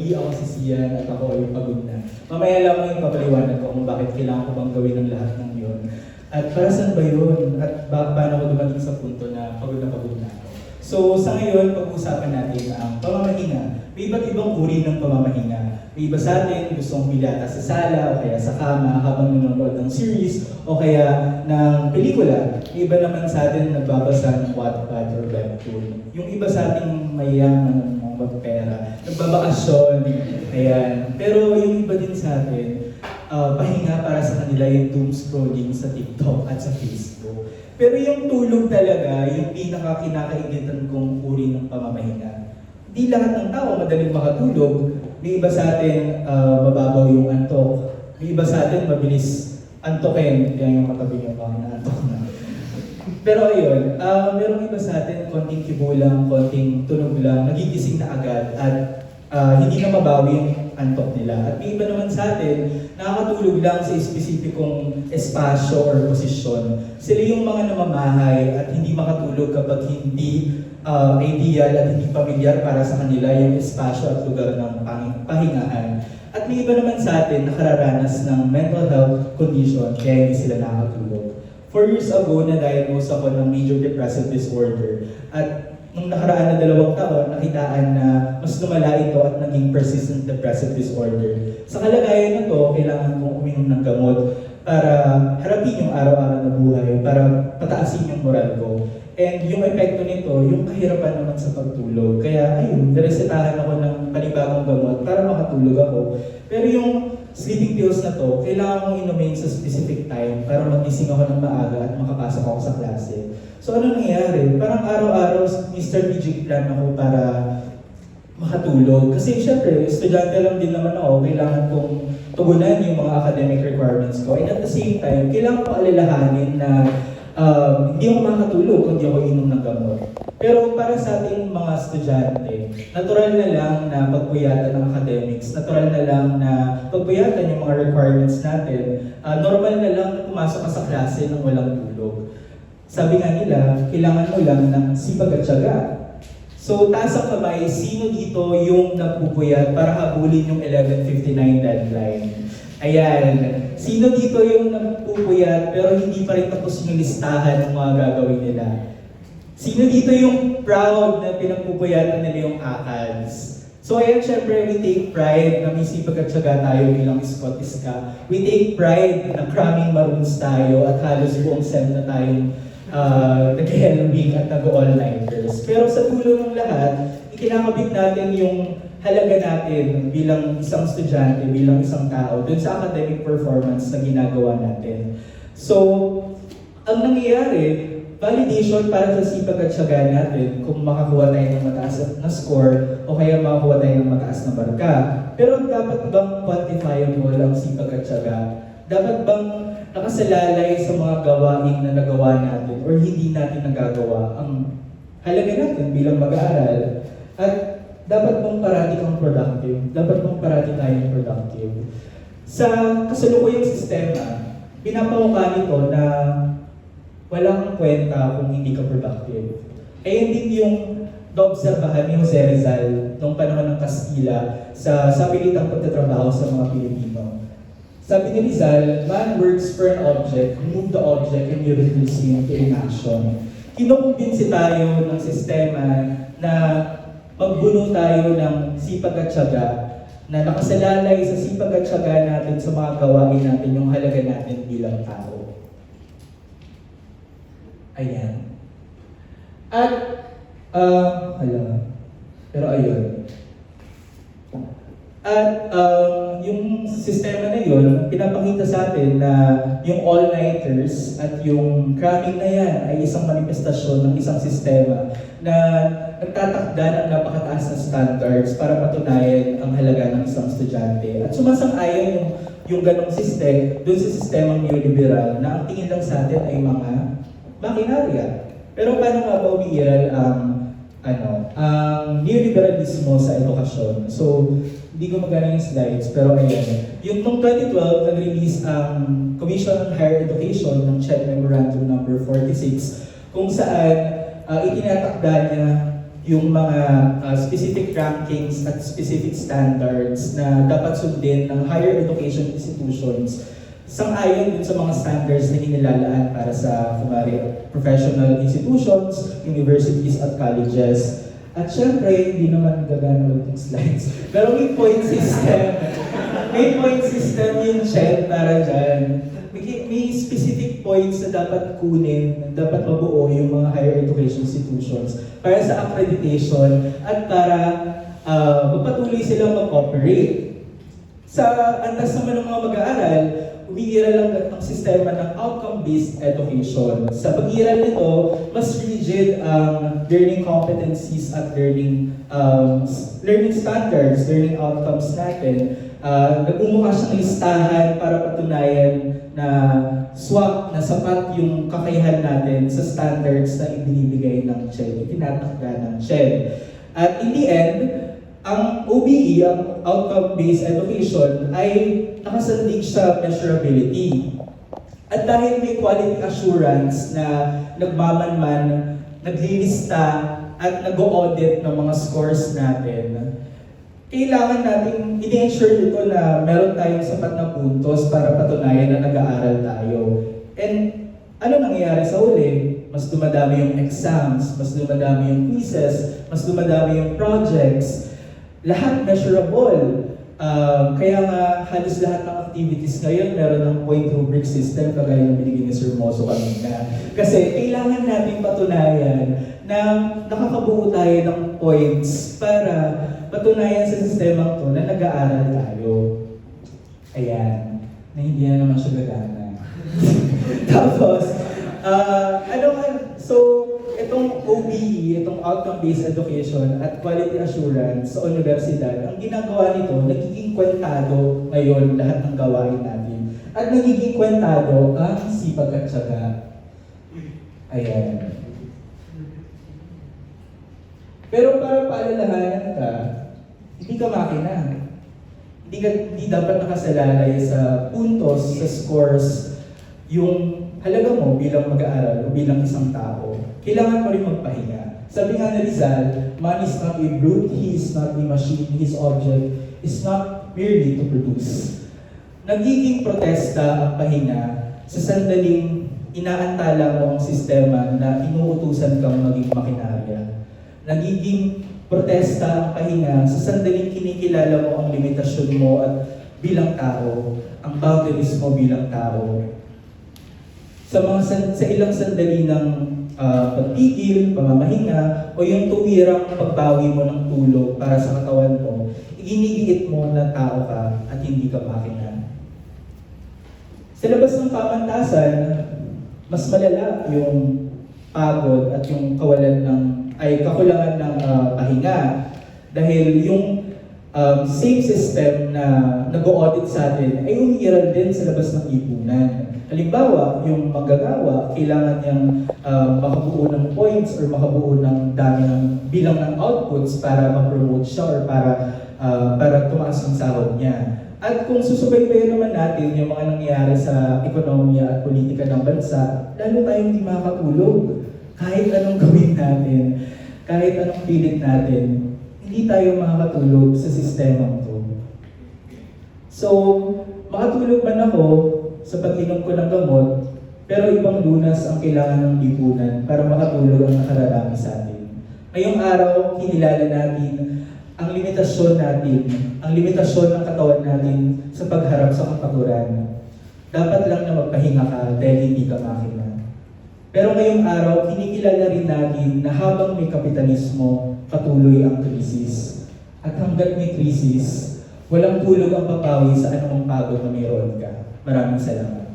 hindi ako sisiyan at ako ay pagod na. Mamaya lang yung papaliwanag ko kung bakit kailangan ko bang gawin ang lahat ng yun. At para saan ba yun? At paano ko dumating sa punto na pagod na ako? So sa ngayon, pag-uusapan natin ang pamamahinga. May iba't ibang uri ng pamamahinga. May iba sa atin gustong humilata sa sala o kaya sa kama habang nanonood ng series o kaya ng pelikula. May iba naman sa atin nagbabasa ng Wattpad or webtoon. Yung iba sa ating mayaman ng mga pera, nagbabakasyon, ayan. Pero yung iba din sa atin, pahinga para sa kanila yung doom scrolling sa TikTok at sa Facebook. Pero yung tulog talaga, yung pinaka-kinakaigitan kong uri ng pamamahinga. Di lahat ng tao madaling makatulog. May iba sa atin mababaw yung antok. May iba sa atin mabilis antokin. Kaya yung katabi yung mga naantok na. Pero ayun, merong iba sa atin konting kibo lang, konting tunog lang, nagigising na agad at hindi na mabawi yung antok nila. At may iba naman sa atin, nakakatulog lang sa espesipikong espasyo or posisyon. Sila yung mga namamahay at hindi makatulog kapag hindi ideal at hindi pamilyar para sa kanila yung espasyo at lugar ng pahingaan. At may iba naman sa atin nakararanas ng mental health condition kaya hindi sila nakakatulog. 4 years ago, na-diagnose ako ng major depressive disorder. At nung nakaraan na 2 taon, nakitaan na mas lumala ito at naging persistent depressive disorder. Sa kalagayan na to, kailangan kong uminom ng gamot para harapin yung araw-araw na buhay, para pataasin yung moral ko. And yung epekto nito, yung kahirapan naman sa pagtulog. Kaya ayun, niresetahan ako ng panibagong gamot para makatulog ako. Pero yung sleeping pills na to, kailangan kong inumin sa specific time para magising ako ng maaga at makapasok ako sa klase. So ano nangyayari? Parang araw-araw Mr. Pijig plan ako para makatulog. Kasi syempre, estudyante lang din naman ako, kailangan kong tugunan yung mga academic requirements ko. And at the same time, kailangan ko alalahanin na hindi ako makatulog kung hindi ako inom ng gamot. Pero para sa ating mga estudyante, natural na lang na pagpuyatan ng academics, natural na lang na pagpuyatan yung mga requirements natin, normal na lang na pumasok ka sa klase ng walang tulog. Sabi nga nila, kailangan mo lang ng sipag at tiyaga. So, taas ang kamay, sino dito yung nagpupuyat para habulin yung 11:59 deadline? Ayan. Sino dito yung nagpupuyat pero hindi pa rin tapos yung listahan ng mga gagawin nila? Sino dito yung proud na pinagpupuyatan nila yung ACADS? So ayan, syempre, we take pride na may sipag at tiyaga tayo bilang Scottiska. We take pride na cramming maroons tayo at halos buong SEM na tayong nag-helming at nag-all-nighters. Pero sa dulo ng lahat, ikinakabit natin yung halaga natin bilang isang estudyante, bilang isang tao, dun sa academic performance na ginagawa natin. So, ang nangyayari, validation para sa sipag at tiyaga natin kung makakuha tayo ng mataas na score o kaya makakuha tayo ng mataas na marka. Pero dapat bang quantifiable ang sipag at tiyaga? Dapat bang nakasalalay sa mga gawain na nagawa natin or hindi natin nagagawa ang halaga natin bilang mag-aaral? At dapat bang parati kang productive? Dapat bang parati tayong productive? Sa kasalukuyang sistema, pinapamukha nito na walang kwenta kung hindi ka productive. Ayun din yung naobserbahan ni Jose Rizal noong panahon ng Kastila sa pilitang pagtatrabaho sa mga Pilipino. Sabi ni Rizal, man works for an object, remove the object, and you reduce him to inaction. Kinukumbinsi tayo ng sistema na magbuno tayo ng sipag at tiyaga, na nakasalalay sa sipag at tiyaga natin sa mga gawain natin yung halaga natin bilang tao. Ayan. At, pero ayun. At yung sistema na yun, pinapakita sa atin na yung all-nighters at yung cramming na yan ay isang manifestasyon ng isang sistema na nagtatakda ng napakataas na standards para patunayan ang halaga ng isang estudyante. At sumasang-ayon yung ganong system dun sa sistemang neoliberal na ang tingin lang sa atin ay mga makinarya. Pero paano nga ba umiiral ang neoliberalismo sa edukasyon? So, hindi ko magana yung slides, pero ayan. Yung noong 2012, nag-release ang Commission on Higher Education ng CHED Memorandum number 46, kung saan itinatakda niya yung mga specific rankings at specific standards na dapat sundin ng higher education institutions sang-ayon dun sa mga standards na inilalaan para sa kumari professional institutions, universities at colleges. At syempre, hindi naman gagana ulit yung slides. Pero may point system. May point system yung chat para dyan. May specific points na dapat kunin, dapat mabuo yung mga higher education institutions para sa accreditation at para magpatuloy silang mag-operate. Sa antas naman ng mga mag-aaral, umiiral lang ang sistema ng outcome-based education. Sa pag-iral nito, mas rigid ang learning competencies at learning standards, learning outcomes natin. Nagmumukha siyang listahan para patunayan na swak, na sapat yung kakayahan natin sa standards na ibinibigay ng CHED, itinatakda ng CHED. At in the end, ang OBE, ang outcome-based education, ay nakasandig sa measurability. At dahil may quality assurance na nagmamanman, naglilista, at nag-audit ng mga scores natin, kailangan natin i-ensure nito na meron tayong sapat na puntos para patunayan na nag-aaral tayo. And ano nangyayari sa huli? Mas dumadami yung exams, mas dumadami yung quizzes, mas dumadami yung projects. Lahat measurable. Kaya nga halos lahat ng activities ngayon meron ng point rubric system kagaya ng binigay ni Sir Mozo kanina. Kasi kailangan natin patunayan na nakakabuo tayo ng points para patunayan sa sistema to na nag-aaral tayo. Ayan. Na hindi na naman siya gagana. Tapos, so, itong OBE, itong outcome-based education at quality assurance sa universidad, ang ginagawa nito, nagiging kwentado ngayon lahat ng gawain natin. At nagiging kwentado ang sipag at tiyaga. Ayan. Pero para paalalahanan ka, hindi ka makina. Hindi dapat nakasalalay sa puntos, sa scores, yung halaga mo bilang mag-aaral o bilang isang tao. Kailangan mo rin magpahinga. Sabi nga ni Rizal, man is not a brute, he is not a machine, his object is not merely to produce. Nagiging protesta ang pahinga sa sandaling inaantala mo ang sistema na inuutusan kang maging makinarya. Nagiging protesta ang pahinga sa sandaling kinikilala mo ang limitasyon mo at bilang tao, ang boundaries mo bilang tao. Sa ilang sandali ng pagpigil, pamamahinga, o yung tuwirang pagbawi mo ng tulog para sa katawan mo, iginigiit mo na tao ka at hindi ka makina. Sa labas ng pamantasan, mas malala yung pagod at yung kakulangan ng pahinga. Dahil yung same system na nag-audit sa atin ay umiiral din sa labas ng lipunan. Halimbawa, yung manggagawa, kailangan niyang makabuo ng points or makabuo ng dami ng bilang ng outputs para ma-promote siya or para tumaas ang sahod niya. At kung susubaybayan naman natin yung mga nangyayari sa ekonomiya at politika ng bansa, lalo tayong hindi makakatulog. Kahit anong gawin natin, kahit anong pilit natin, hindi tayo makakatulog sa sistemang to. So, makatulog man ako sa pag-inom ko ng gamot, pero ibang lunas ang kailangan ng lipunan para makatulog ang nakararami sa atin. Ngayong araw, kinilala natin ang limitasyon natin, ang limitasyon ng katawan natin sa pagharap sa kapaturan. Dapat lang na magpahinga ka dahil hindi ka makina. Pero ngayong araw, kinikilala rin natin na habang may kapitalismo, patuloy ang krisis. At hanggat may krisis, walang tulog ang papawi sa anumang pagod na mayroon ka. Maraming salamat.